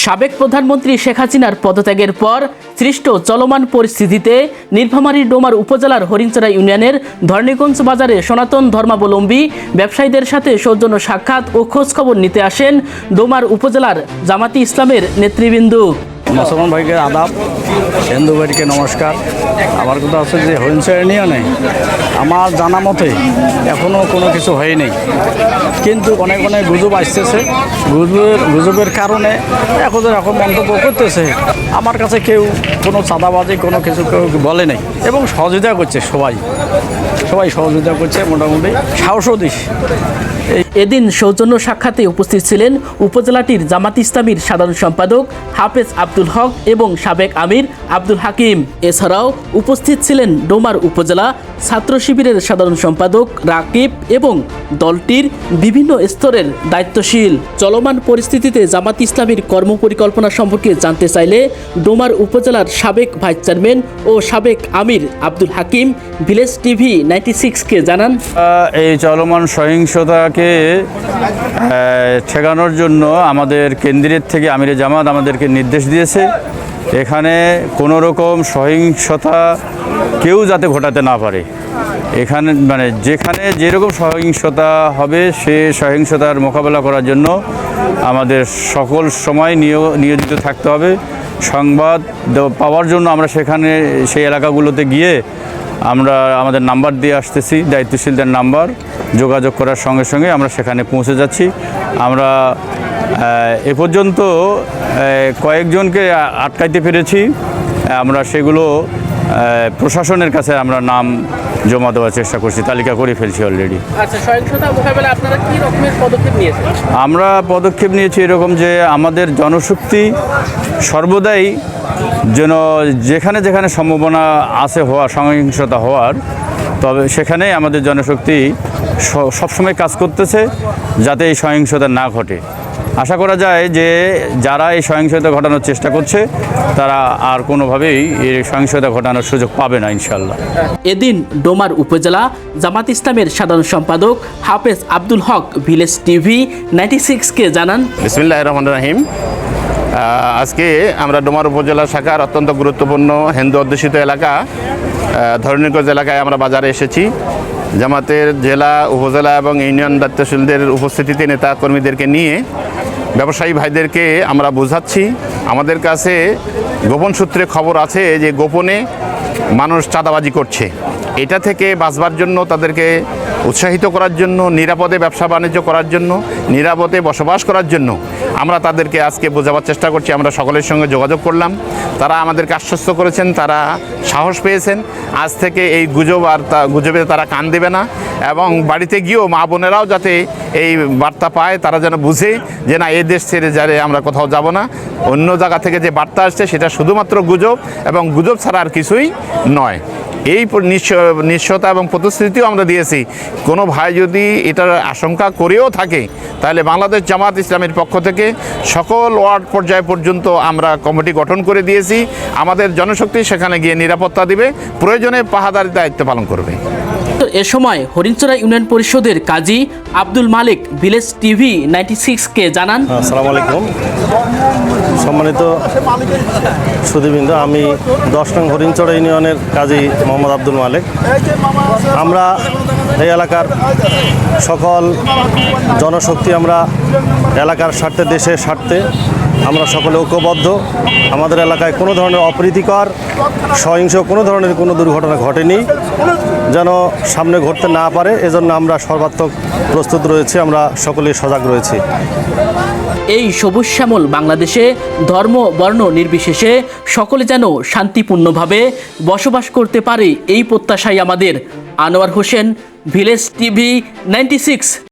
সাবেক প্রধানমন্ত্রী শেখ হাসিনার পদত্যাগের পর সৃষ্ট চলমান পরিস্থিতিতে নীলফামারী ডোমার উপজেলার হরিণচড়া ইউনিয়নের ধরণীগঞ্জ বাজারে সনাতন ধর্মাবলম্বী ব্যবসায়ীদের সাথে সৌজন্য সাক্ষাৎ ও খোঁজখবর নিতে আসেন ডোমার উপজেলার জামাতি ইসলামের নেতৃবৃন্দ। মুসলমান ভাইকে আদাব, হিন্দু ভাইকে নমস্কার। আমার কথা হচ্ছে যে হরিণচড়া ইউনিয়নে আমার জানা মতে এখনও কোনো কিছু হয়নি, কিন্তু অনেক অনেক গুজব আসতেছে। গুজবের কারণে এখন মন্তব্য করতেছে। আমার কাছে কেউ কোনো চাঁদাবাজি কোনো কিছু কেউ বলে নাই এবং সহযোগিতা করছে, সবাই সহযোগিতা করছে, মোটামুটি সাহসও দিস। এদিন সৌজন্য সাক্ষাতে উপস্থিত ছিলেন উপজেলাটির জামাত ইসলামীর সাধারণ সম্পাদক হাফেজ আব্দুল হক এবং সাবেক আমির আব্দুল হাকিম। এছাড়াও উপস্থিত ছিলেন ডোমার উপজেলা ছাত্র শিবিরের সাধারণ সম্পাদক রাকিব এবং দলটির বিভিন্ন স্তরের দায়িত্বশীল। চলমান পরিস্থিতিতে জামাত ইসলামীর কর্মপরিকল্পনা সম্পর্কে জানতে চাইলে ডোমার উপজেলার সাবেক ভাইস চেয়ারম্যান ও সাবেক আমির আব্দুল হাকিম ভিলেজ টিভি 96-কে জানান, এই চলমান সহিংসতাকে ঠেকানোর জন্য আমাদের কেন্দ্রের থেকে আমিরে জামাত আমাদেরকে নির্দেশ দিয়েছে, এখানে কোনো রকম সহিংসতা কেউ যাতে ঘটাতে না পারে। এখানে যেখানে যেরকম সহিংসতা হবে সে সহিংসতার মোকাবেলা করার জন্য আমাদের সকল সময় নিয়োজিত থাকতে হবে। সংবাদ পাওয়ার জন্য আমরা সেখানে সেই এলাকাগুলোতে গিয়ে আমরা আমাদের নাম্বার দিয়ে আসতেছি, দায়িত্বশীলদের নাম্বার, যোগাযোগ করার সঙ্গে সঙ্গে আমরা সেখানে পৌঁছে যাচ্ছি। আমরা এ পর্যন্ত কয়েকজনকে আটকাইতে পেরেছি। আমরা সেগুলো প্রশাসনের কাছে আমরা নাম জমা দেওয়ার চেষ্টা করছি, তালিকা করে ফেলছি অলরেডি। আচ্ছা, সহিংসতা মোকাবেলায় আপনারা কি রকমের পদক্ষেপ নিয়েছেন? আমরা পদক্ষেপ নিয়েছি এরকম যে আমাদের জনশক্তি সর্বদাই যেন যেখানে যেখানে সম্ভাবনা আছে সহিংসতা হওয়ার, তবে সেখানেই আমাদের জনশক্তি সবসময় কাজ করতেছে যাতে এই সহিংসতা না ঘটে। আশা করা যায় যে যারা এই সহিংসতা ঘটানোর চেষ্টা করছে তারা আর কোনোভাবেই এই সহিংসতা ঘটানোর সুযোগ পাবে না ইনশাল্লাহ। এদিন ডোমার উপজেলা জামাত ইসলামের সাধারণ সম্পাদক হাফেজ আব্দুল হক ভিলেজ টিভি 96-কে জানান, বিসমিল্লাহির রহমানির রহিম। আজকে আমরা ডোমার উপজেলা শাখার অত্যন্ত গুরুত্বপূর্ণ হিন্দু অধ্যুষিত এলাকা ধরণীগঞ্জ এলাকায় আমরা বাজারে এসেছি। জামাতের জেলা, উপজেলা এবং ইউনিয়ন দায়িত্বশীলদের উপস্থিতিতে নেতা কর্মীদেরকে নিয়ে ব্যবসায়ী ভাইদেরকে আমরা বোঝাচ্ছি। আমাদের কাছে গোপন সূত্রে খবর আছে যে গোপনে মানুষ চাঁদাবাজি করছে। এটা থেকে বাঁচবার জন্য, তাদেরকে উৎসাহিত করার জন্য, নিরাপদে ব্যবসা বাণিজ্য করার জন্য, নিরাপদে বসবাস করার জন্য আমরা তাদেরকে আজকে বোঝাবার চেষ্টা করছি। আমরা সকলের সঙ্গে যোগাযোগ করলাম, তারা আমাদেরকে আশ্বস্ত করেছেন, তারা সাহস পেয়েছেন। আজ থেকে এই গুজবে তারা কান দেবে না এবং বাড়িতে গিয়েও মা বোনেরাও যাতে এই বার্তা পায়, তারা যেন বুঝে যে না, এই দেশ ছেড়ে যারে আমরা কোথাও যাব না। অন্য জায়গা থেকে যে বার্তা আসছে সেটা শুধুমাত্র গুজব এবং গুজব ছাড়া আর কিছুই নয়। এই নিশ্চয়তা এবং প্রতিশ্রুতিও আমরা দিয়েছি। কোনো ভাই যদি এটার আশঙ্কা করেও থাকে তাহলে বাংলাদেশ জামাত ইসলামের পক্ষ থেকে সকল ওয়ার্ড পর্যায় পর্যন্ত আমরা কমিটি গঠন করে দিয়েছি। আমাদের জনশক্তি সেখানে গিয়ে নিরাপত্তা দিবে, প্রয়োজনে পাহারাদারির দায়িত্ব পালন করবে। এ সময় হরিণচড়া ইউনিয়ন পরিষদের কাজী আব্দুল মালিক ভিলেজ টিভি 96-কে জানান, আসসালামু আলাইকুম। সম্মানিত সুধীবৃন্দ, আমি 10 নং হরিণচড়া ইউনিয়নের কাজী মোহাম্মদ আব্দুল মালিক। আমরা এই এলাকার সকল জনশক্তি, আমরা এলাকার স্বার্থে, দেশের স্বার্থে আমরা সকলে ঐক্যবদ্ধ। আমাদের এলাকায় কোনো ধরনের অপ্রীতিকর সহিংস কোনো ধরনের কোনো দুর্ঘটনা ঘটেনি, যেন সামনে ঘটতে না পারে, এজন্য আমরা সর্বাত্মক প্রস্তুত রয়েছি, আমরা সকলেই সজাগ রয়েছি। এই সবুজ শ্যামল বাংলাদেশে ধর্ম বর্ণ নির্বিশেষে সকলে যেন শান্তিপূর্ণভাবে বসবাস করতে পারে, এই প্রত্যাশাই আমাদের। Anwar Hossain, village TV 96।